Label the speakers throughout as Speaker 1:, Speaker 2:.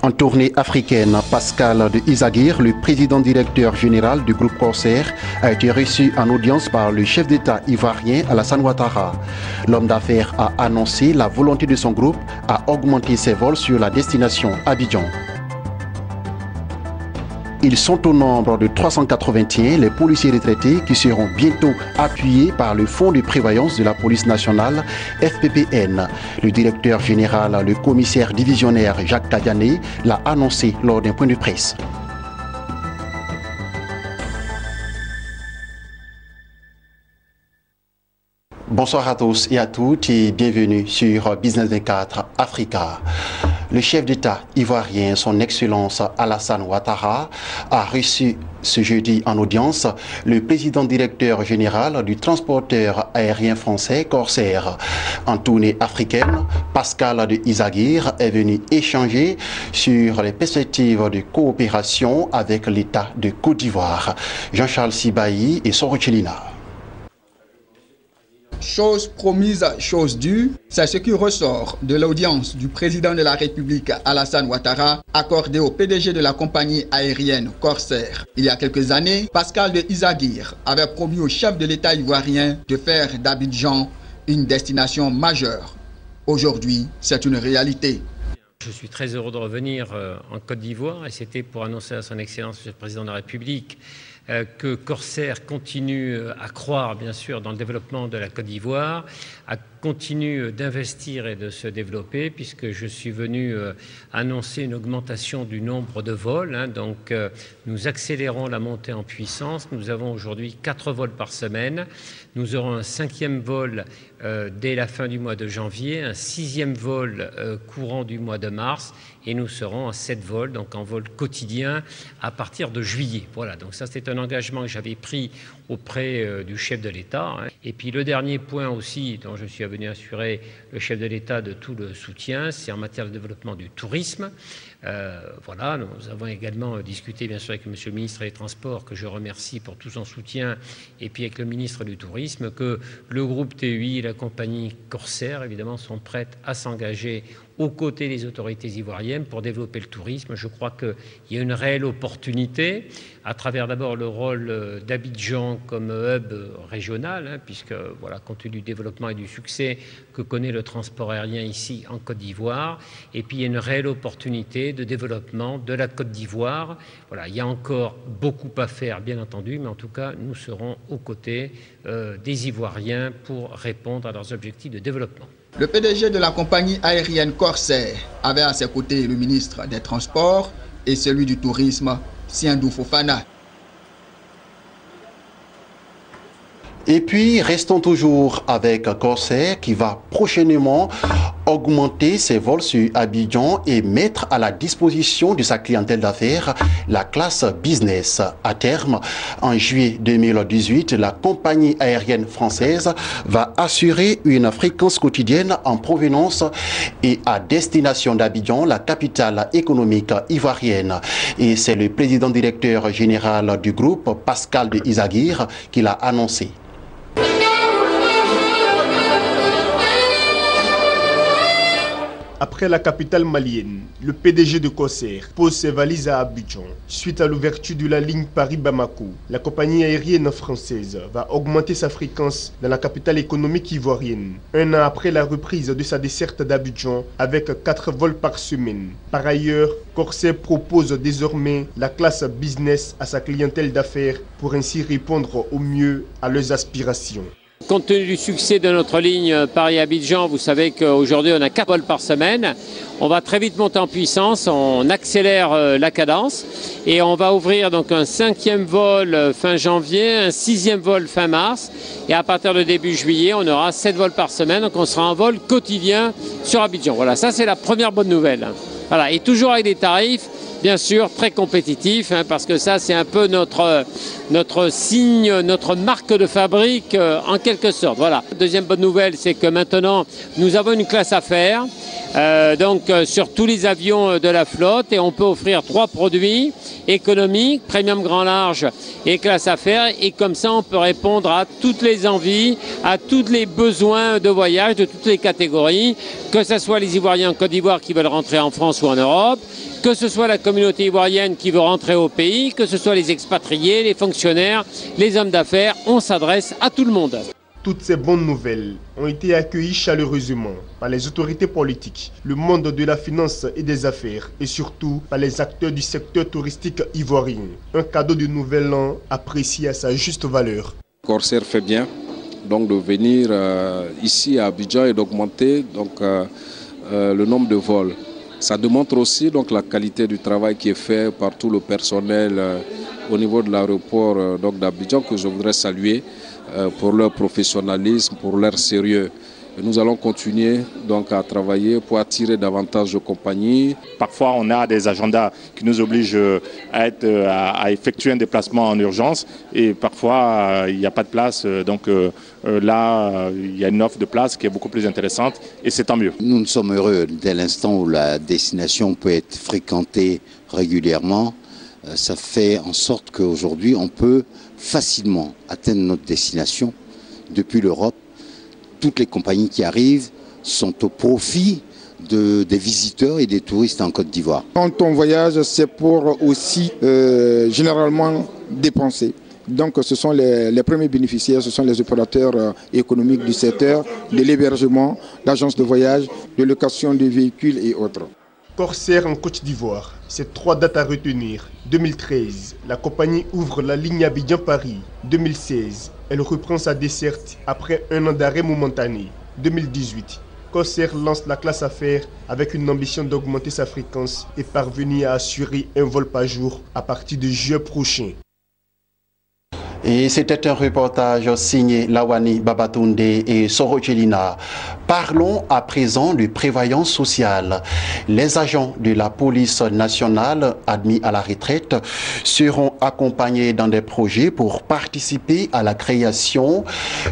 Speaker 1: En tournée africaine, Pascal de Izagir, le président directeur général du groupe Corsair, a été reçu en audience par le chef d'État ivoirien Alassane Ouattara. L'homme d'affaires a annoncé la volonté de son groupe à augmenter ses vols sur la destination Abidjan. Ils sont au nombre de 381, les policiers retraités qui seront bientôt appuyés par le Fonds de prévoyance de la police nationale, FPPN. Le directeur général, le commissaire divisionnaire Jacques Tadiané, l'a annoncé lors d'un point de presse. Bonsoir à tous et à toutes et bienvenue sur Business 24 Africa. Le chef d'État ivoirien, son Excellence Alassane Ouattara, a reçu ce jeudi en audience le président directeur général du transporteur aérien français Corsair. En tournée africaine, Pascal de Izagir est venu échanger sur les perspectives de coopération avec l'État de Côte d'Ivoire. Jean-Charles Sibaï et Sorochelina.
Speaker 2: Chose promise, chose due, c'est ce qui ressort de l'audience du président de la République Alassane Ouattara accordée au PDG de la compagnie aérienne Corsair. Il y a quelques années, Pascal de Izagir avait promis au chef de l'État ivoirien de faire d'Abidjan une destination majeure. Aujourd'hui, c'est une réalité.
Speaker 3: Je suis très heureux de revenir en Côte d'Ivoire et c'était pour annoncer à son Excellence le président de la République que Corsair continue à croire, bien sûr, dans le développement de la Côte d'Ivoire, continue d'investir et de se développer, puisque je suis venu annoncer une augmentation du nombre de vols. Donc, nous accélérons la montée en puissance. Nous avons aujourd'hui 4 vols par semaine. Nous aurons un 5e vol dès la fin du mois de janvier, un 6e vol courant du mois de mars, et nous serons à 7 vols, donc en vol quotidien, à partir de juillet. Voilà, donc ça c'est un engagement que j'avais pris auprès du chef de l'État. Et puis le dernier point aussi, dont je suis venu assurer le chef de l'État de tout le soutien, c'est en matière de développement du tourisme. Voilà, nous avons également discuté bien sûr avec M. le ministre des Transports, que je remercie pour tout son soutien, et puis avec le ministre du Tourisme, que le groupe TUI et la compagnie Corsair, évidemment, sont prêtes à s'engager aux côtés des autorités ivoiriennes pour développer le tourisme. Je crois qu'il y a une réelle opportunité, à travers d'abord le rôle d'Abidjan comme hub régional, puisque, voilà, compte tenu du développement et du succès que connaît le transport aérien ici en Côte d'Ivoire, et puis il y a une réelle opportunité de développement de la Côte d'Ivoire. Voilà, il y a encore beaucoup à faire, bien entendu, mais en tout cas, nous serons aux côtés des Ivoiriens pour répondre à leurs objectifs de développement.
Speaker 2: Le PDG de la compagnie aérienne Corsair avait à ses côtés le ministre des Transports et celui du Tourisme, Siandou Fofana.
Speaker 1: Et puis, restons toujours avec Corsair qui va prochainement augmenter ses vols sur Abidjan et mettre à la disposition de sa clientèle d'affaires la classe business. À terme, en juillet 2018, la compagnie aérienne française va assurer une fréquence quotidienne en provenance et à destination d'Abidjan, la capitale économique ivoirienne. Et c'est le président directeur général du groupe, Pascal de Izagir, qui l'a annoncé.
Speaker 4: Après la capitale malienne, le PDG de Corsair pose ses valises à Abidjan. Suite à l'ouverture de la ligne Paris-Bamako, la compagnie aérienne française va augmenter sa fréquence dans la capitale économique ivoirienne, un an après la reprise de sa desserte d'Abidjan avec 4 vols par semaine. Par ailleurs, Corsair propose désormais la classe business à sa clientèle d'affaires pour ainsi répondre au mieux à leurs aspirations.
Speaker 3: Compte tenu du succès de notre ligne Paris-Abidjan, vous savez qu'aujourd'hui on a 4 vols par semaine. On va très vite monter en puissance, on accélère la cadence et on va ouvrir donc un 5e vol fin janvier, un 6e vol fin mars et à partir de début juillet on aura 7 vols par semaine, donc on sera en vol quotidien sur Abidjan. Voilà, ça c'est la première bonne nouvelle. Voilà, et toujours avec des tarifs bien sûr très compétitif, parce que ça c'est un peu notre signe, notre marque de fabrique en quelque sorte. Voilà. Deuxième bonne nouvelle, c'est que maintenant nous avons une classe affaires. Sur tous les avions de la flotte, et on peut offrir 3 produits économiques, premium grand large et classe affaires, et comme ça on peut répondre à toutes les envies, à tous les besoins de voyage de toutes les catégories, que ce soit les Ivoiriens en Côte d'Ivoire qui veulent rentrer en France ou en Europe, que ce soit la communauté ivoirienne qui veut rentrer au pays, que ce soit les expatriés, les fonctionnaires, les hommes d'affaires, on s'adresse à tout le monde.
Speaker 4: Toutes ces bonnes nouvelles ont été accueillies chaleureusement par les autorités politiques, le monde de la finance et des affaires et surtout par les acteurs du secteur touristique ivoirien. Un cadeau de nouvel an apprécié à sa juste valeur.
Speaker 5: Corsair fait bien donc de venir ici à Abidjan et d'augmenter le nombre de vols. Ça démontre aussi donc la qualité du travail qui est fait par tout le personnel au niveau de l'aéroport d'Abidjan, que je voudrais saluer pour leur professionnalisme, pour leur sérieux. Et nous allons continuer donc à travailler pour attirer davantage de compagnies.
Speaker 6: Parfois, on a des agendas qui nous obligent à effectuer un déplacement en urgence et parfois, il n'y a pas de place. Donc là, il y a une offre de place qui est beaucoup plus intéressante et c'est tant mieux.
Speaker 7: Nous sommes heureux dès l'instant où la destination peut être fréquentée régulièrement. Ça fait en sorte qu'aujourd'hui, on peut facilement atteindre notre destination depuis l'Europe. Toutes les compagnies qui arrivent sont au profit des visiteurs et des touristes en Côte d'Ivoire.
Speaker 8: Quand on voyage, c'est pour aussi généralement dépenser. Donc ce sont les premiers bénéficiaires, ce sont les opérateurs économiques du secteur, de l'hébergement, l'agence de voyage, de location de véhicules et autres.
Speaker 4: Corsair en Côte d'Ivoire, c'est 3 dates à retenir. 2013, la compagnie ouvre la ligne Abidjan-Paris. 2016, elle reprend sa desserte après un an d'arrêt momentané. 2018, Corsair lance la classe affaires avec une ambition d'augmenter sa fréquence et parvenir à assurer un vol par jour à partir de juillet prochain.
Speaker 1: Et c'était un reportage signé Lawani Babatunde et Sorochelina. Parlons à présent de prévoyance sociale. Les agents de la police nationale admis à la retraite seront accompagnés dans des projets pour participer à la création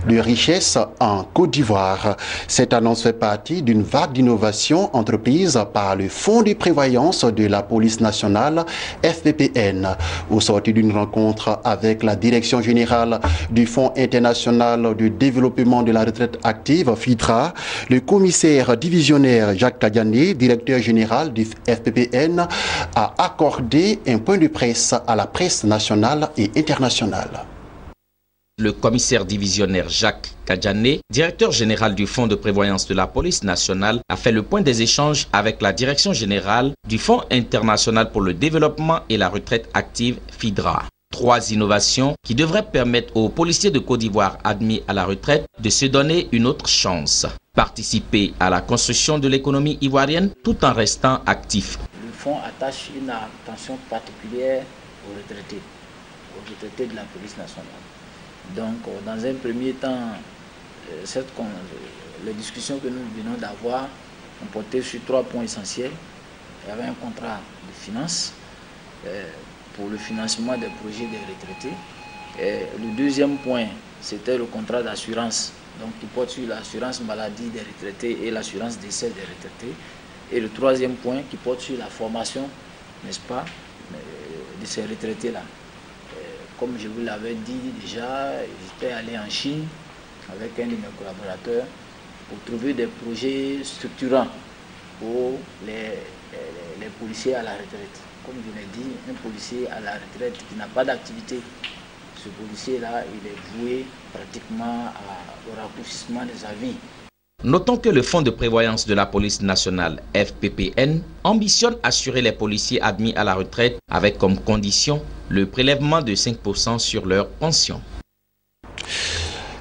Speaker 1: de richesses en Côte d'Ivoire. Cette annonce fait partie d'une vague d'innovation entreprise par le Fonds de prévoyance de la police nationale FPPN. Au sortir d'une rencontre avec la direction générale du Fonds international de développement de la retraite active, FIDRA, le commissaire divisionnaire Jacques Kadiané, directeur général du FPPN, a accordé un point de presse à la presse nationale et internationale.
Speaker 9: Le commissaire divisionnaire Jacques Kadiané, directeur général du Fonds de prévoyance de la police nationale, a fait le point des échanges avec la direction générale du Fonds international pour le développement et la retraite active, FIDRA. 3 innovations qui devraient permettre aux policiers de Côte d'Ivoire admis à la retraite de se donner une autre chance. Participer à la construction de l'économie ivoirienne tout en restant actif.
Speaker 10: Le fonds attache une attention particulière aux retraités de la police nationale. Donc, dans un premier temps, les discussions que nous venons d'avoir ont porté sur 3 points essentiels. Il y avait un contrat de finance pour le financement des projets des retraités. Et le deuxième point, c'était le contrat d'assurance, donc qui porte sur l'assurance maladie des retraités et l'assurance décès des retraités. Et le troisième point qui porte sur la formation, n'est-ce pas, de ces retraités-là. Comme je vous l'avais dit déjà, j'étais allé en Chine avec un de mes collaborateurs pour trouver des projets structurants pour les policiers à la retraite. Comme je l'ai dit, un policier à la retraite qui n'a pas d'activité, ce policier-là, il est voué pratiquement au raccourcissement de sa vie.
Speaker 9: Notons que le Fonds de prévoyance de la police nationale, FPPN, ambitionne assurer les policiers admis à la retraite avec comme condition le prélèvement de 5% sur leur pension.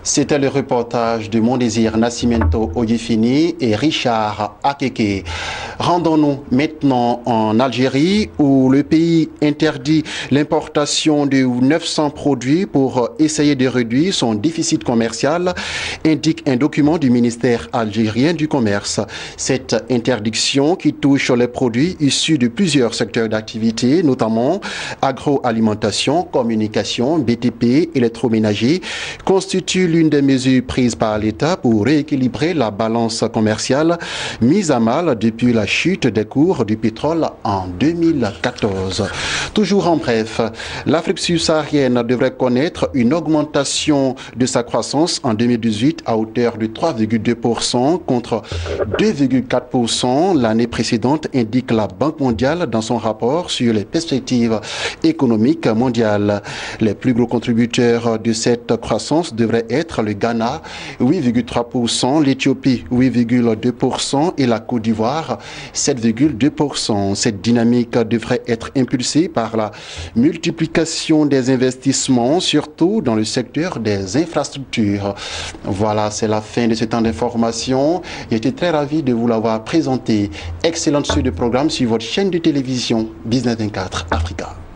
Speaker 1: C'était le reportage de Mon Désir Nascimento Oyefini et Richard Akeke. Rendons-nous maintenant en Algérie où le pays interdit l'importation de 900 produits pour essayer de réduire son déficit commercial, indique un document du ministère algérien du Commerce. Cette interdiction qui touche les produits issus de plusieurs secteurs d'activité, notamment agroalimentation, communication, BTP, électroménager, constitue l'une des mesures prises par l'État pour rééquilibrer la balance commerciale mise à mal depuis la chute des cours du pétrole en 2014. Toujours en bref, l'Afrique subsaharienne devrait connaître une augmentation de sa croissance en 2018 à hauteur de 3,2% contre 2,4% l'année précédente, indique la Banque mondiale dans son rapport sur les perspectives économiques mondiales. Les plus gros contributeurs de cette croissance devraient être le Ghana, 8,3%, l'Éthiopie, 8,2% et la Côte d'Ivoire, 7,2%. Cette dynamique devrait être impulsée par la multiplication des investissements, surtout dans le secteur des infrastructures. Voilà, c'est la fin de ce temps d'information. J'étais très ravi de vous l'avoir présenté. Excellente suite de programme sur votre chaîne de télévision Business 24 Africa.